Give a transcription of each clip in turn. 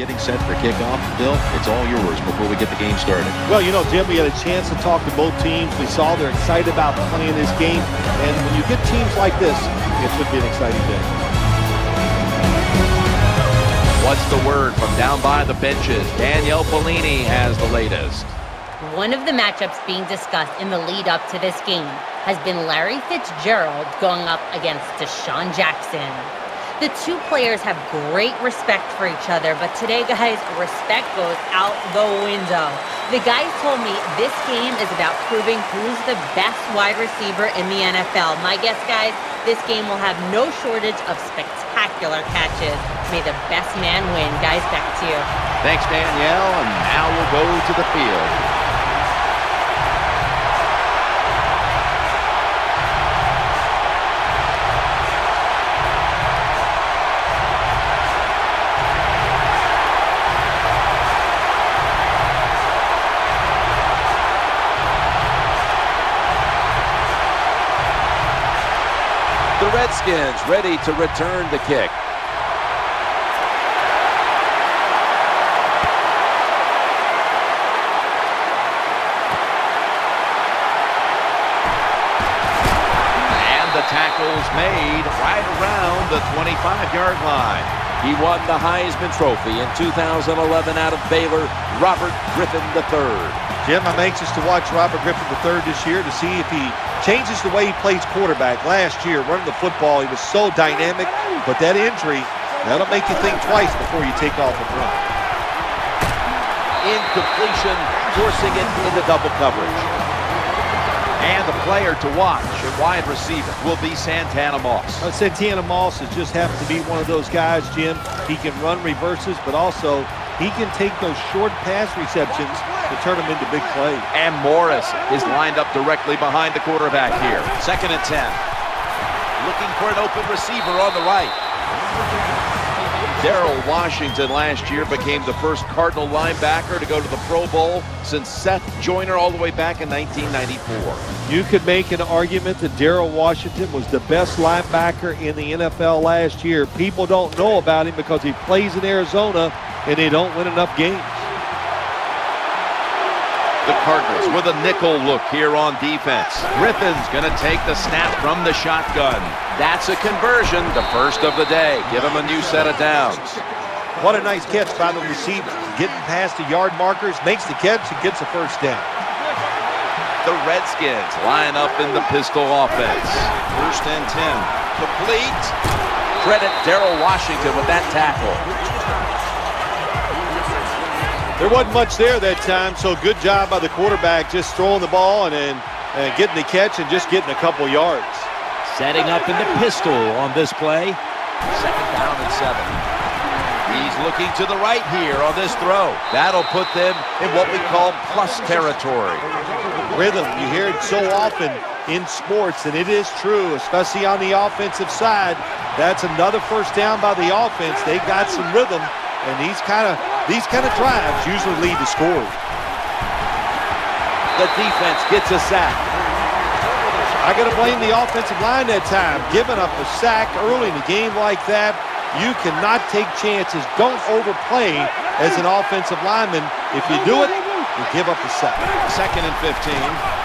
getting set for kickoff. Bill, it's all yours before we get the game started. Well, you know, Jim, we had a chance to talk to both teams. We saw they're excited about playing this game. And when you get teams like this, it should be an exciting day. What's the word from down by the benches? Danielle Bellini has the latest. One of the matchups being discussed in the lead up to this game has been Larry Fitzgerald going up against Deshaun Jackson. The two players have great respect for each other, but today, guys, respect goes out the window. The guys told me this game is about proving who's the best wide receiver in the NFL. My guess, guys, this game will have no shortage of spectacular catches. May the best man win. Guys, back to you. Thanks, Danielle, and now we'll go to the field. The Redskins ready to return the kick. And the tackle's made right around the 25-yard line. He won the Heisman Trophy in 2011 out of Baylor, Robert Griffin III. Jim, I'm anxious to watch Robert Griffin III this year to see if he changes the way he plays quarterback. Last year, running the football, he was so dynamic, but that injury, that'll make you think twice before you take off and run. Incompletion, forcing it into double coverage. And the player to watch at wide receiver will be Santana Moss. Santana Moss has just happened to be one of those guys, Jim. He can run reverses, but also he can take those short pass receptions to turn them into big plays. And Morris is lined up directly behind the quarterback here. 2nd and 10. Looking for an open receiver on the right. Darrell Washington last year became the first Cardinal linebacker to go to the Pro Bowl since Seth Joyner all the way back in 1994. You could make an argument that Darrell Washington was the best linebacker in the NFL last year. People don't know about him because he plays in Arizona and they don't win enough games. The Cardinals with a nickel look here on defense. Griffin's going to take the snap from the shotgun. That's a conversion, the first of the day. Give him a new set of downs. What a nice catch by the receiver. Getting past the yard markers, makes the catch and gets a first down. The Redskins line up in the pistol offense. 1st and 10. Complete. Credit Darrell Washington with that tackle. There wasn't much there that time, so good job by the quarterback just throwing the ball and then getting the catch and just getting a couple yards. Setting up in the pistol on this play. 2nd down and 7. He's looking to the right here on this throw. That'll put them in what we call plus territory. Rhythm, you hear it so often in sports, and it is true, especially on the offensive side. That's another first down by the offense. They got some rhythm, and these kind of drives usually lead to scoring. The defense gets a sack. I got to blame the offensive line that time. Giving up a sack early in the game like that, you cannot take chances. Don't overplay as an offensive lineman. If you do it, you give up a sack. 2nd and 15.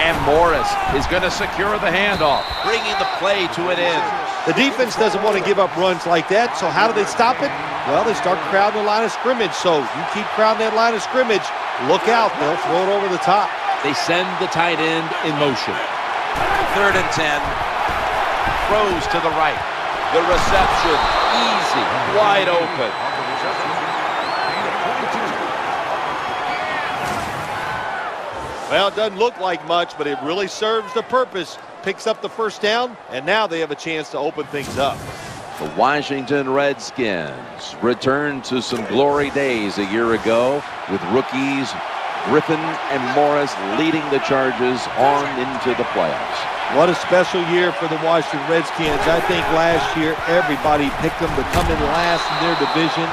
And Morris is going to secure the handoff, bringing the play to an end. The defense doesn't want to give up runs like that, so how do they stop it? Well, they start crowding the line of scrimmage, so you keep crowding that line of scrimmage, look out, they'll throw it over the top. They send the tight end in motion. 3rd and 10. Throws to the right. The reception, easy, wide open. Well, it doesn't look like much, but it really serves the purpose. Picks up the first down, and now they have a chance to open things up. The Washington Redskins returned to some glory days a year ago with rookies Griffin and Morris leading the Chargers on into the playoffs. What a special year for the Washington Redskins. I think last year everybody picked them to come in last in their division.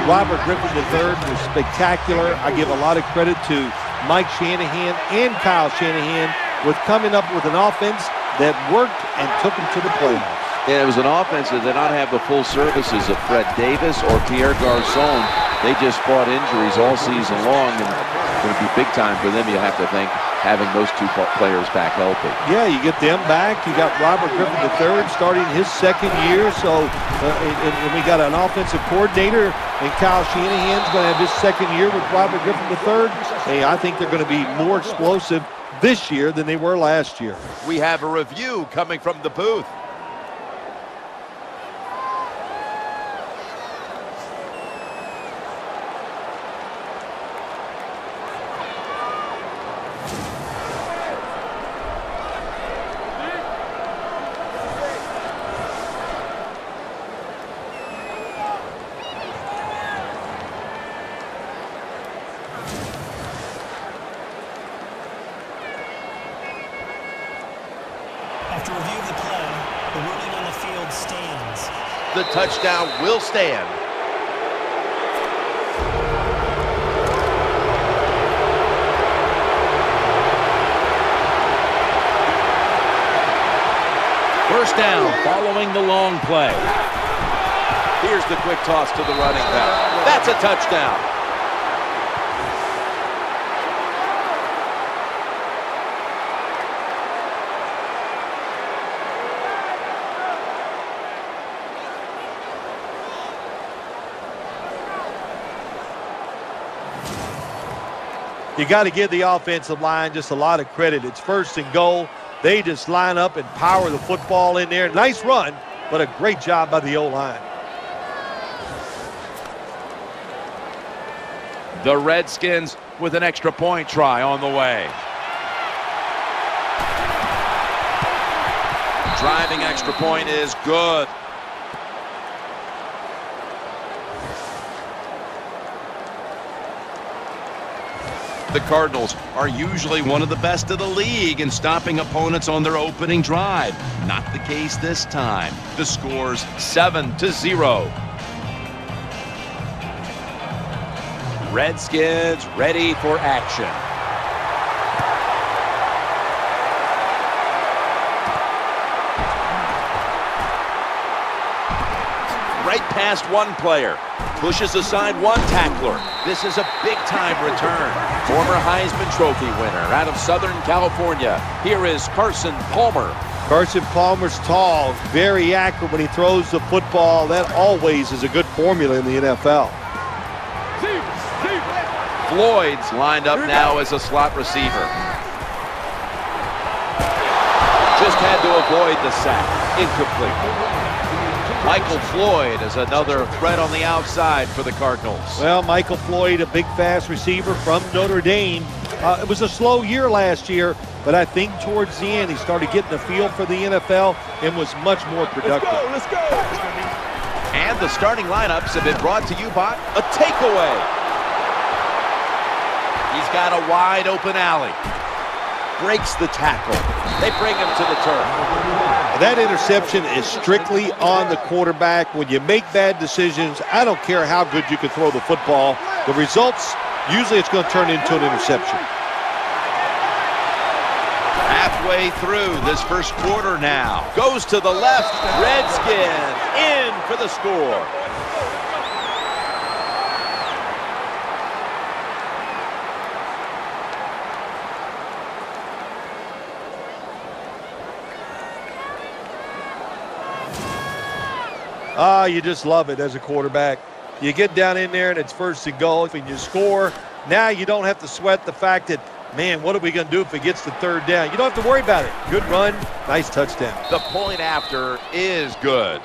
Robert Griffin III was spectacular. I give a lot of credit to Mike Shanahan and Kyle Shanahan with coming up with an offense that worked and took them to the playoffs. And it was an offense that did not have the full services of Fred Davis or Pierre Garçon, They just fought injuries all season long, and it would be big time for them, you have to think, having those two players back healthy. Yeah, you get them back. You got Robert Griffin III starting his second year. So, and we got an offensive coordinator, and Kyle Shanahan's going to have his second year with Robert Griffin III. Hey, I think they're going to be more explosive this year than they were last year. We have a review coming from the booth. After review of the play, the ruling on the field stands. The touchdown will stand. First down following the long play. Here's the quick toss to the running back. That's a touchdown. You got to give the offensive line just a lot of credit. It's first and goal. They just line up and power the football in there. Nice run, but a great job by the O-line. The Redskins with an extra point try on the way. Driving extra point is good. The Cardinals are usually one of the best of the league in stopping opponents on their opening drive. Not the case this time. The score's 7-0. Redskins ready for action. Right past one player. Pushes aside one tackler. This is a big-time return. Former Heisman Trophy winner out of Southern California. Here is Carson Palmer. Carson Palmer's tall, very accurate when he throws the football. That always is a good formula in the NFL. Floyd's lined up now as a slot receiver. Just had to avoid the sack. Incomplete. Michael Floyd is another threat on the outside for the Cardinals. Well, Michael Floyd, a big, fast receiver from Notre Dame. It was a slow year last year, but I think towards the end he started getting a feel for the NFL and was much more productive. Let's go. And the starting lineups have been brought to you by a takeaway. He's got a wide open alley. Breaks the tackle. They bring him to the turf. That interception is strictly on the quarterback. When you make bad decisions, I don't care how good you can throw the football. The results, usually it's going to turn into an interception. Halfway through this first quarter now. Goes to the left. Redskins in for the score. You just love it as a quarterback. You get down in there and it's first and goal and you score. Now you don't have to sweat the fact that, man, what are we going to do if it gets to third down? You don't have to worry about it. Good run, nice touchdown. The point after is good.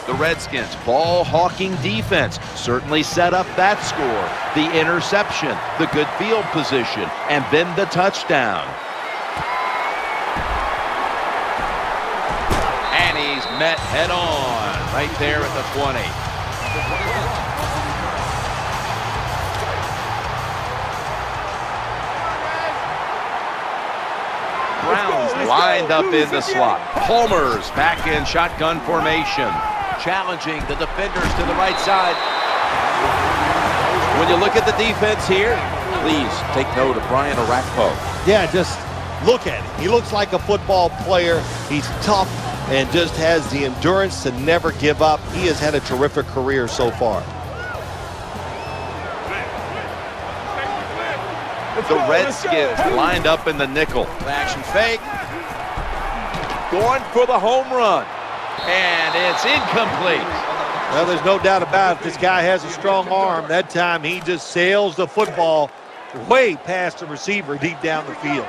The Redskins ball-hawking defense certainly set up that score. The interception, the good field position, and then the touchdown. And he's met head-on right there at the 20. Browns lined up in the slot. Palmer's back in shotgun formation. Challenging the defenders to the right side. When you look at the defense here, please take note of Brian Arakpo. Yeah, just look at it. He looks like a football player. He's tough, and just has the endurance to never give up. He has had a terrific career so far. The Redskins lined up in the nickel. Action fake. Going for the home run. And it's incomplete. Well, there's no doubt about it. This guy has a strong arm. That time he just sails the football way past the receiver deep down the field.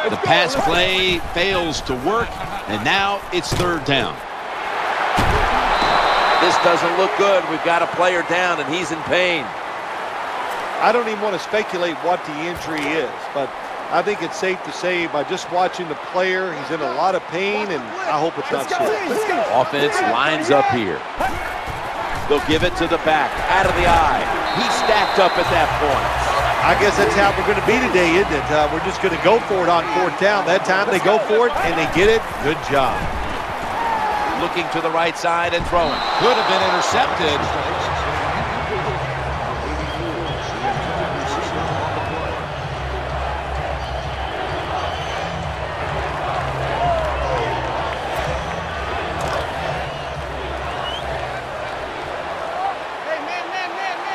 The pass play fails to work, and now it's third down. This doesn't look good. We've got a player down, and he's in pain. I don't even want to speculate what the injury is, but I think it's safe to say by just watching the player, he's in a lot of pain, and I hope it's not serious. Offense lines up here. They'll give it to the back, out of the eye. He's stacked up at that point. I guess that's how we're going to be today, isn't it? We're just going to go for it on fourth down. That time they go for it, and they get it. Good job. Looking to the right side and throwing. Could have been intercepted.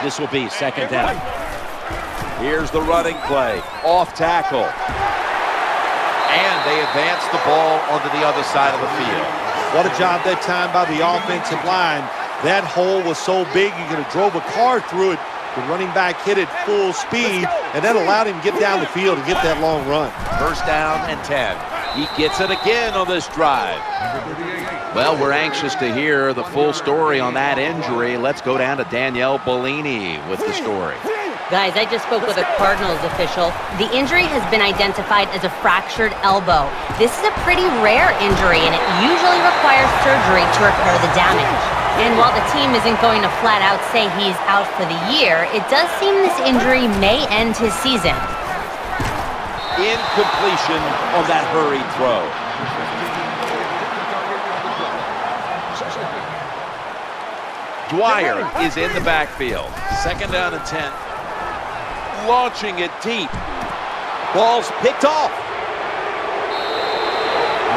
This will be second down. Here's the running play. Off tackle. And they advance the ball onto the other side of the field. What a job that time by the offensive line. That hole was so big you could have drove a car through it. The running back hit it full speed, and that allowed him to get down the field and get that long run. First down and 10. He gets it again on this drive. Well, we're anxious to hear the full story on that injury. Let's go down to Danielle Bellini with the story. Guys, I just spoke with a Cardinals official. The injury has been identified as a fractured elbow. This is a pretty rare injury, and it usually requires surgery to repair the damage. And while the team isn't going to flat out say he's out for the year, it does seem this injury may end his season. Incompletion on that hurried throw. Dwyer is in the backfield. Second down and 10. Launching it deep. Ball's picked off.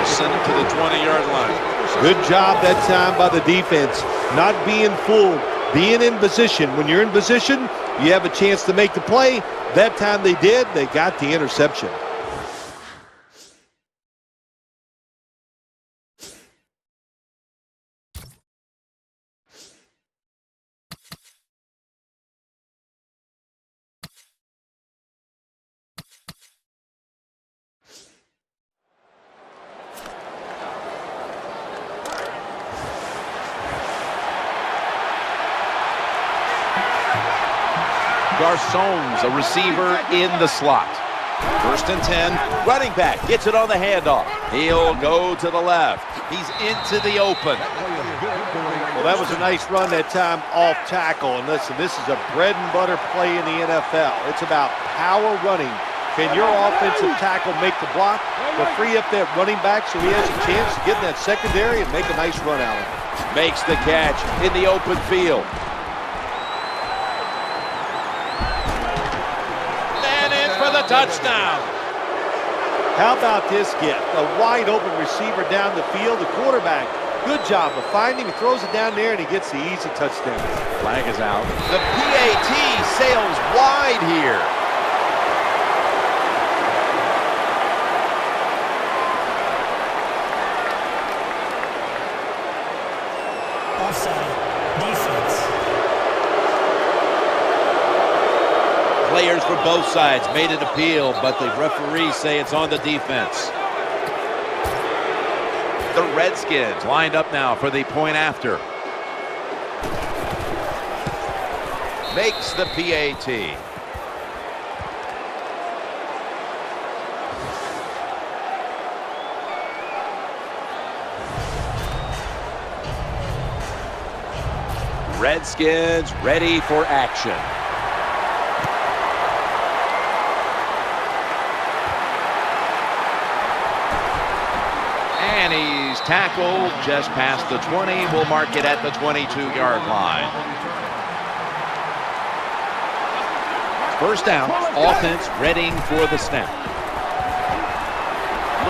Send it to the 20-yard line. Good job that time by the defense. Not being fooled, being in position. When you're in position, you have a chance to make the play. That time they did. They got the interception. Garçons, a receiver in the slot. First and 10. Running back gets it on the handoff. He'll go to the left. He's into the open. Well, that was a nice run that time off tackle. And listen, this is a bread and butter play in the NFL. It's about power running. Can your offensive tackle make the block to free up that running back so he has a chance to get in that secondary and make a nice run out of it? Makes the catch in the open field. Touchdown. How about this get? A wide open receiver down the field. The quarterback, good job of finding him. He throws it down there and he gets the easy touchdown. Flag is out. The PAT sails wide here. Offside. Defense. Players for both sides made an appeal, but the referees say it's on the defense. The Redskins lined up now for the point after. Makes the PAT. Redskins ready for action. And he's tackled just past the 20. We'll mark it at the 22-yard line. First down, offense readying for the snap.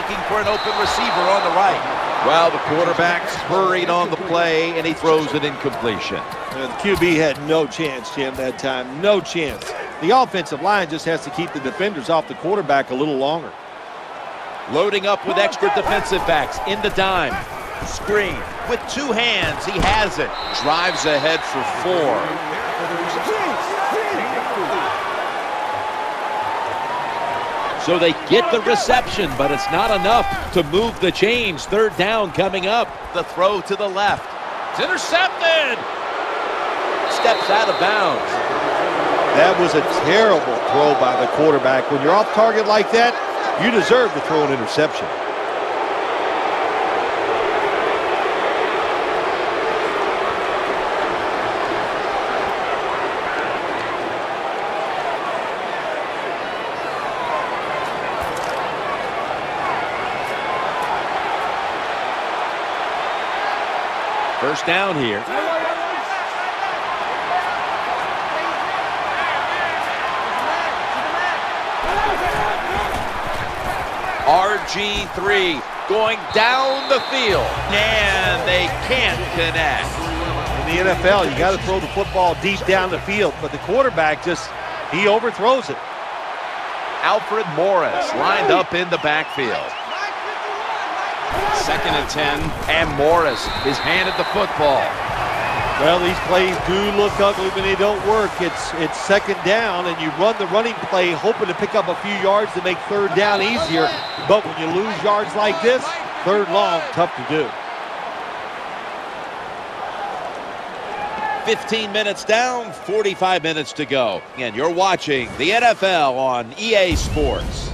looking for an open receiver on the right. Well, the quarterback's hurried on the play, and he throws it incompletion. The QB had no chance, Jim, that time. No chance. The offensive line just has to keep the defenders off the quarterback a little longer. Loading up with extra defensive backs in the dime. Screen with two hands. He has it. Drives ahead for 4. So they get the reception, but it's not enough to move the chains. Third down coming up. The throw to the left. It's intercepted. Steps out of bounds. That was a terrible throw by the quarterback. When you're off target like that, you deserve to throw an interception. First down here. RG3 going down the field, and they can't connect. In the NFL, you got to throw the football deep down the field, but the quarterback he overthrows it. Alfred Morris lined up in the backfield. 2nd and 10, and Morris is handed the football. Well, these plays do look ugly when they don't work. It's second down, and you run the running play hoping to pick up a few yards to make third down easier. But when you lose yards like this, third long, tough to do. 15 minutes down, 45 minutes to go. And you're watching the NFL on EA Sports.